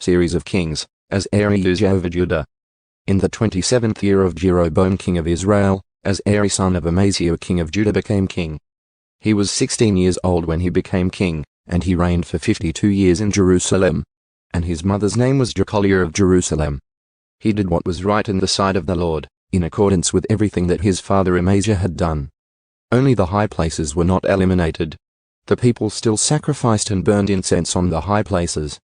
Series of Kings, Azariah over Judah. In the 27th year of Jeroboam king of Israel, Azariah son of Amaziah king of Judah became king. He was 16 years old when he became king, and he reigned for 52 years in Jerusalem. And his mother's name was Jecoliah of Jerusalem. He did what was right in the sight of the Lord, in accordance with everything that his father Amaziah had done. Only the high places were not eliminated. The people still sacrificed and burned incense on the high places.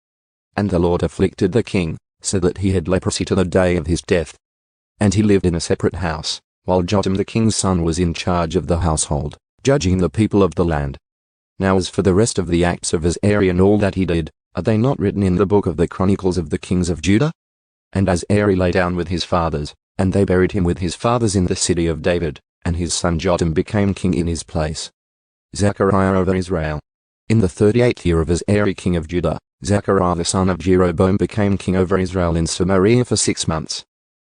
And the Lord afflicted the king, so that he had leprosy to the day of his death. And he lived in a separate house, while Jotham the king's son was in charge of the household, judging the people of the land. Now as for the rest of the acts of Azariah and all that he did, are they not written in the book of the Chronicles of the kings of Judah? And Azariah lay down with his fathers, and they buried him with his fathers in the city of David, and his son Jotham became king in his place. Zechariah over Israel. In the 38th year of Azariah king of Judah, Zechariah the son of Jeroboam became king over Israel in Samaria for 6 months.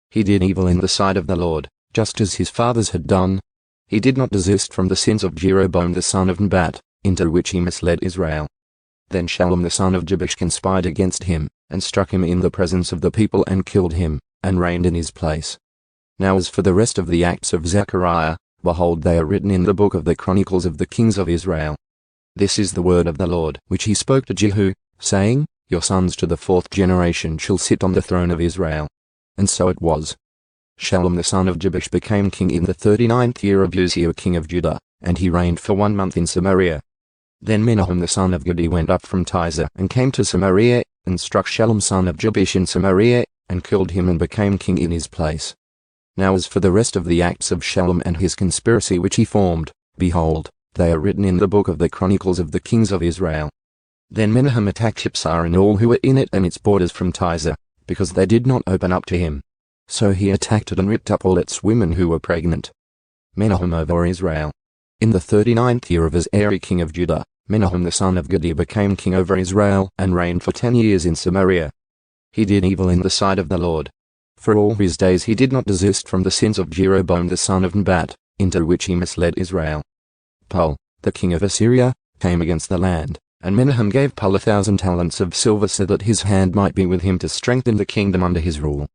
He did evil in the sight of the Lord, just as his fathers had done. He did not desist from the sins of Jeroboam the son of Nebat, into which he misled Israel. Then Shallum the son of Jabesh conspired against him, and struck him in the presence of the people and killed him, and reigned in his place. Now as for the rest of the acts of Zechariah, behold, they are written in the book of the Chronicles of the kings of Israel. This is the word of the Lord which he spoke to Jehu, saying, Your sons to the 4th generation shall sit on the throne of Israel. And so it was. Shallum the son of Jabesh became king in the 39th year of Uzziah king of Judah, and he reigned for 1 month in Samaria. Then Menahem the son of Gadi went up from Tirzah and came to Samaria, and struck Shallum son of Jabesh in Samaria, and killed him and became king in his place. Now as for the rest of the acts of Shallum and his conspiracy which he formed, behold, they are written in the book of the Chronicles of the kings of Israel. Then Menahem attacked Shipsar and all who were in it and its borders from Tirzah, because they did not open up to him. So he attacked it and ripped up all its women who were pregnant. Menahem over Israel. In the 39th year of Azariah king of Judah, Menahem the son of Gadi became king over Israel and reigned for 10 years in Samaria. He did evil in the sight of the Lord. For all his days he did not desist from the sins of Jeroboam the son of Nebat, into which he misled Israel. Pul, the king of Assyria, came against the land, and Menahem gave Pul 1,000 talents of silver so that his hand might be with him to strengthen the kingdom under his rule.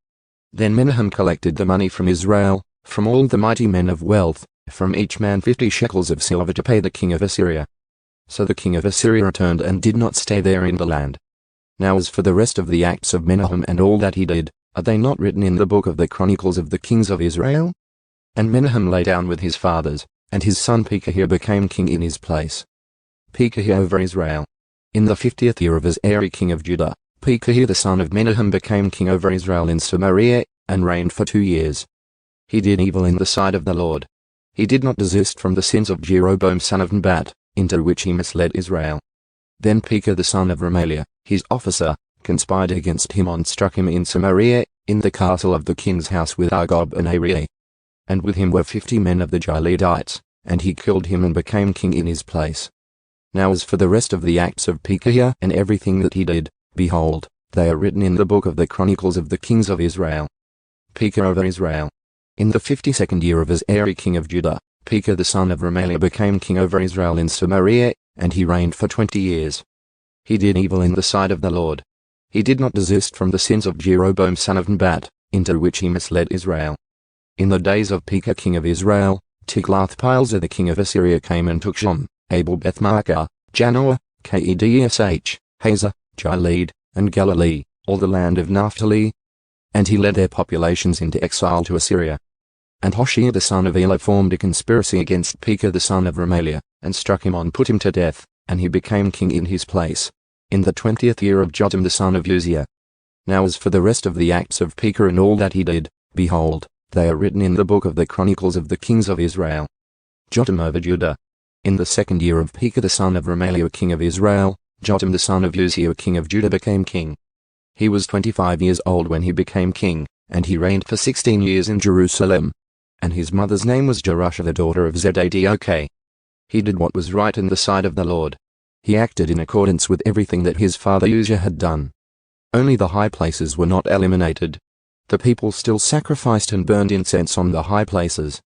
Then Menahem collected the money from Israel, from all the mighty men of wealth, from each man 50 shekels of silver to pay the king of Assyria. So the king of Assyria returned and did not stay there in the land. Now as for the rest of the acts of Menahem and all that he did, are they not written in the book of the Chronicles of the kings of Israel? And Menahem lay down with his fathers, and his son Pekah became king in his place. Pekah over Israel. In the 50th year of Azariah king of Judah, Pekah the son of Menahem became king over Israel in Samaria, and reigned for 2 years. He did evil in the sight of the Lord. He did not desist from the sins of Jeroboam son of Nebat, into which he misled Israel. Then Pekah the son of Remaliah, his officer, conspired against him and struck him in Samaria, in the castle of the king's house with Argob and Arieh. And with him were 50 men of the Gileadites, and he killed him and became king in his place. Now as for the rest of the acts of Pekah and everything that he did, behold, they are written in the book of the Chronicles of the kings of Israel. Pekah over Israel. In the 52nd year of Azariah king of Judah, Pekah the son of Remaliah became king over Israel in Samaria, and he reigned for 20 years. He did evil in the sight of the Lord. He did not desist from the sins of Jeroboam son of Nebat, into which he misled Israel. In the days of Pekah king of Israel, Tiglath-Pileser the king of Assyria came and took Shom, Abel-Beth-Maachah, Janoah, Kedesh, Hazah, Gilead, and Galilee, all the land of Naphtali. And he led their populations into exile to Assyria. And Hoshea the son of Elah formed a conspiracy against Pekah the son of Remaliah, and struck him and put him to death, and he became king in his place, in the 20th year of Jotham the son of Uzziah. Now as for the rest of the acts of Pekah and all that he did, behold, they are written in the book of the Chronicles of the kings of Israel. Jotham over Judah. In the 2nd year of Pekah the son of Remaliah king of Israel, Jotham the son of Uzziah king of Judah became king. He was 25 years old when he became king, and he reigned for 16 years in Jerusalem. And his mother's name was Jerusha the daughter of Zadok. He did what was right in the sight of the Lord. He acted in accordance with everything that his father Uzziah had done. Only the high places were not eliminated. The people still sacrificed and burned incense on the high places.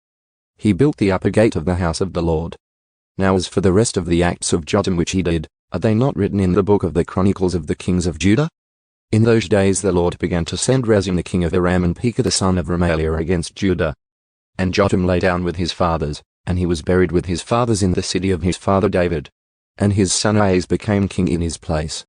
He built the upper gate of the house of the Lord. Now as for the rest of the acts of Jotham which he did, are they not written in the book of the Chronicles of the kings of Judah? In those days the Lord began to send Rezin the king of Aram and Pekah the son of Remaliah against Judah. And Jotham lay down with his fathers, and he was buried with his fathers in the city of his father David. And his son Ahaz became king in his place.